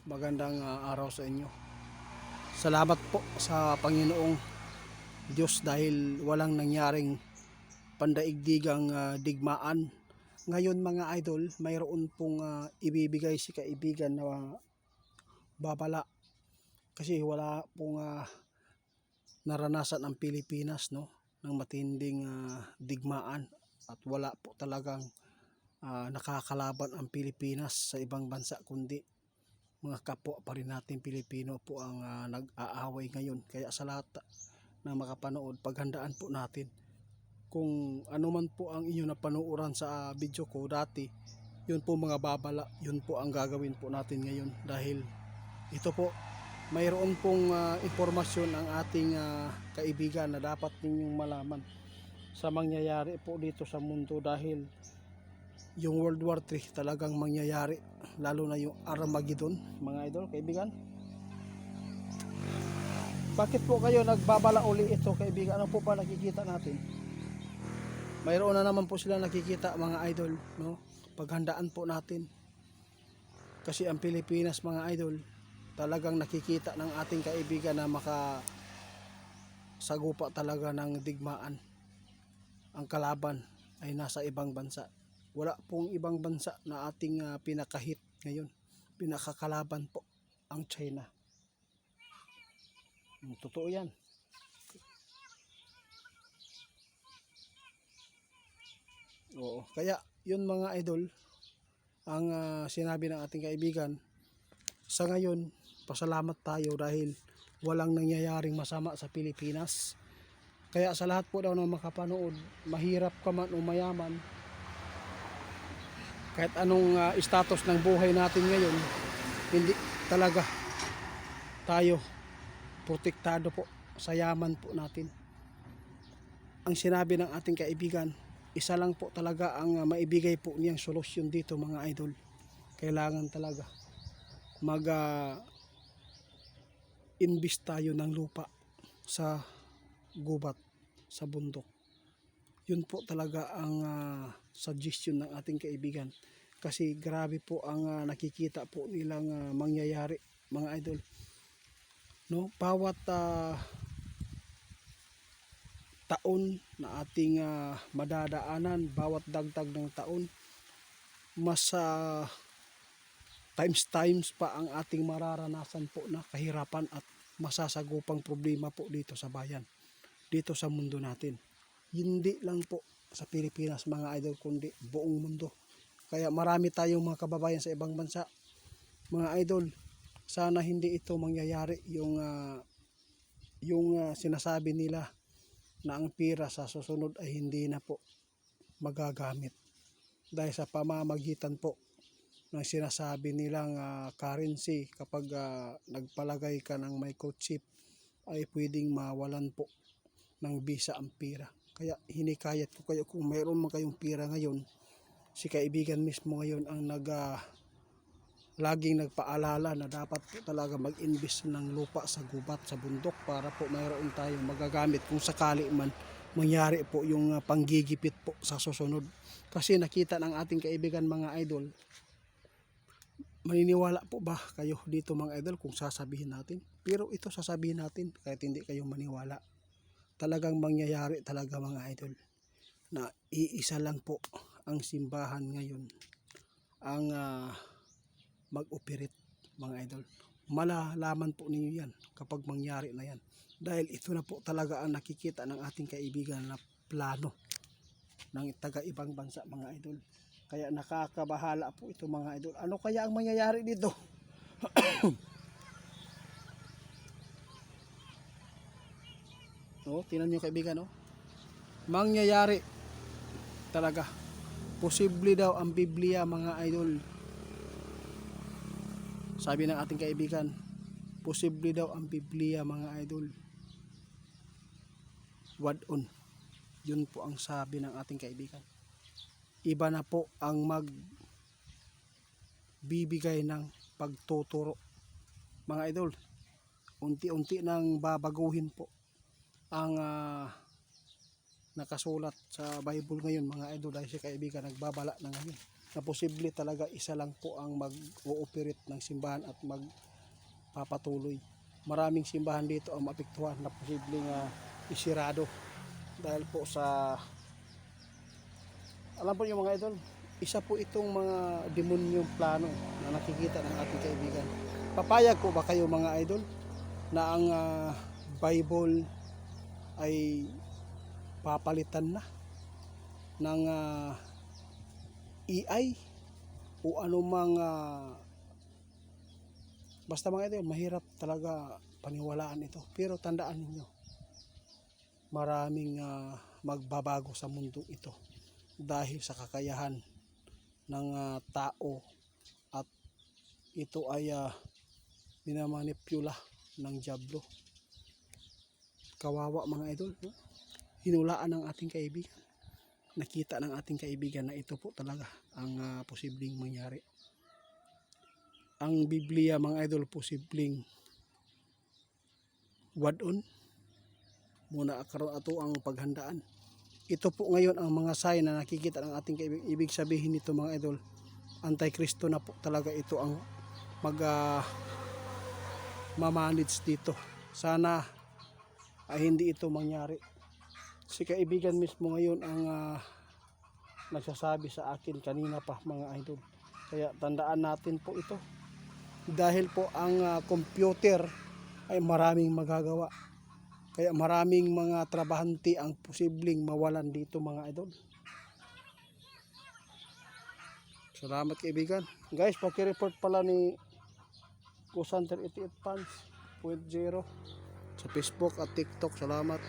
Magandang araw sa inyo. Salamat po sa Panginoong Diyos dahil walang nangyaring pandaigdigang digmaan. Ngayon mga idol, mayroon pong ibibigay si kaibigan na babala kasi wala pong naranasan ang Pilipinas, no, ng matinding digmaan at wala po talagang nakakalaban ang Pilipinas sa ibang bansa kundi mga kapwa pa rin natin Pilipino po ang nag-aaway ngayon. Kaya sa lahat na makapanood, paghandaan po natin kung ano man po ang inyo napanuuran sa video ko dati, yun po mga babala, yun po ang gagawin po natin ngayon dahil ito po mayroon pong impormasyon ang ating kaibigan na dapat ninyong malaman sa mangyayari po dito sa mundo dahil yung World War III talagang mangyayari, lalo na yung Armageddon mga idol, kaibigan. Bakit po kayo nagbabala uli ito, kaibigan? Ano po pa nakikita natin? Mayroon na naman po sila nakikita mga idol, no? Paghandaan po natin kasi ang Pilipinas mga idol talagang nakikita ng ating kaibigan na makasagupa talaga ng digmaan. Ang kalaban ay nasa ibang bansa. Wala pong ibang bansa na ating pinakahit ngayon. Pinakakalaban po ang China. Totoo yan. Oo. Kaya yun mga idol ang sinabi ng ating kaibigan. Sa ngayon, pasalamat tayo dahil walang nangyayaring masama sa Pilipinas. Kaya sa lahat po daw na makapanood, mahirap ka man o mayaman, kahit anong status ng buhay natin ngayon, hindi talaga tayo protektado po sa yaman po natin. Ang sinabi ng ating kaibigan, isa lang po talaga ang maibigay po niyang solusyon dito mga idol. Kailangan talaga mag invest tayo ng lupa sa gubat, sa bundok. Yun po talaga ang suggestion ng ating kaibigan kasi grabe po ang nakikita po nilang mangyayari mga idol, no? Bawat taon na ating madadaanan, bawat dagdag ng taon, mas times pa ang ating mararanasan po na kahirapan at masasagupang problema po dito sa bayan, dito sa mundo natin. Hindi lang po sa Pilipinas mga idol kundi buong mundo. Kaya marami tayong mga kababayan sa ibang bansa mga idol, sana hindi ito mangyayari yung sinasabi nila na ang pira sa susunod ay hindi na po magagamit dahil sa pamamagitan po ng sinasabi nilang currency. Kapag nagpalagay ka ng microchip ay pwedeng mawalan po ng bisa ang pira. Kaya hinikayat ko kayo, kung mayroon man kayong pira ngayon, si kaibigan mismo ngayon ang laging nagpaalala na dapat po talaga mag-invest ng lupa sa gubat, sa bundok para po mayroon tayong magagamit kung sakali man mangyari po yung panggigipit po sa susunod. Kasi nakita ng ating kaibigan mga idol, maniniwala po ba kayo dito mga idol kung sasabihin natin? Pero ito sasabihin natin kahit hindi kayo maniwala. Talagang mangyayari talaga mga idol na iisa lang po ang simbahan ngayon ang mag-operate mga idol. Malalaman po ninyo yan kapag mangyari na yan dahil ito na po talaga ang nakikita ng ating kaibigan na plano ng taga ibang bansa mga idol. Kaya nakakabahala po ito mga idol. Ano kaya ang mangyayari dito? No, tingnan niyo kaibigan, no? Mangyayari talaga. Posible daw ang Biblia mga idol. Sabi ng ating kaibigan, posible daw ang Biblia mga idol. Wad on. Yun po ang sabi ng ating kaibigan. Iba na po ang magbibigay ng pagtuturo mga idol. Unti-unti nang babaguhin po ang nakasulat sa Bible ngayon mga idol dahil si kaibigan nagbabala na ngayon. na posible talaga isa lang po ang mag-ooperate ng simbahan at magpapatuloy. Maraming simbahan dito ang maapektuhan na posibleng isirado dahil po sa, alam po yung mga idol, isa po itong mga demonyong plano na nakikita ng ating kaibigan. Papayag po ba kayo mga idol na ang Bible ay papalitan na ng AI o anumang basta mga idol, mahirap talaga paniwalaan ito. Pero tandaan ninyo, maraming magbabago sa mundo ito dahil sa kakayahan ng tao at ito ay minamanipula ng dyablo. Kawawa mga idol, no? Hinulaan ng ating kaibigan. Nakita ng ating kaibigan na ito po talaga ang posibleng mangyari. Ang Biblia mga idol posibleng wadon muna karon ato ang paghandaan. Ito po ngayon ang mga sign na nakikita ng ating kaibigan. Ibig sabihin nito mga idol, Antikristo na po talaga ito ang mamanage dito. Sana ay hindi ito mangyari. Si kaibigan mismo ngayon ang nagsasabi sa akin kanina pa mga idol. Kaya tandaan natin po ito. Dahil po ang computer ay maraming magagawa. Kaya maraming mga trabahante ang posibleng mawalan dito mga idol. Salamat kaibigan. Guys, paki-report pala ni Kusanter 88 Fans .0 sa Facebook at TikTok. Salamat.